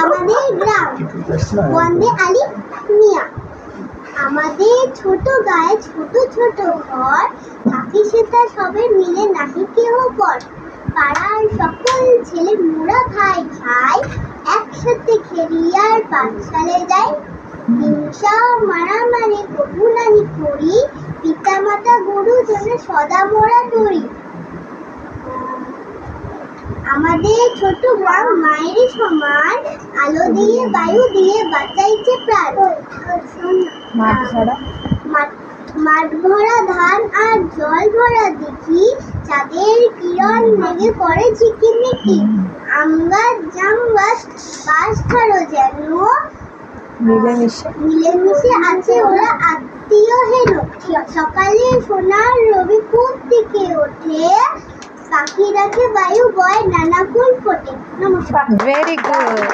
আমাদের গ্রাম বন্দে আলী মিয়া। আমাদের ছোট গায়ে ছোট ছোট ঘর, থাকি সেটা সবে মিলে নাহি কেহ পর। পাড়ার সকল ছেলে মোরা ভাই ভাই, একসাথে খেলিয়ার পাঠশালে যাই। হিংসা মারামারি কবু নাহি করি, পিতা মাতা গুরুজনে সদা মোরা ডরি। আমাদের ছোট গ্রাম মায়েরই সমান, আলো দিয়ে বায়ু দিয়ে বাঁচাইছে প্রাণ। মাঠ ভরা ধান আর জল ভরা দিঘি, চাঁদের কিরণ লেগে পড়ে ঝিকিমিকি। আম গাছ জাম গাছ বাঁশ ঝাড়ো যেন মিলেমিশে আছে ওরা আত্মীয় হেন। সকালে সোনার রবি পূব দিকে ওঠে, পাখি ডাকে বায়ু বয় নানা ফুল ফোটে। নমস্কার। Very good.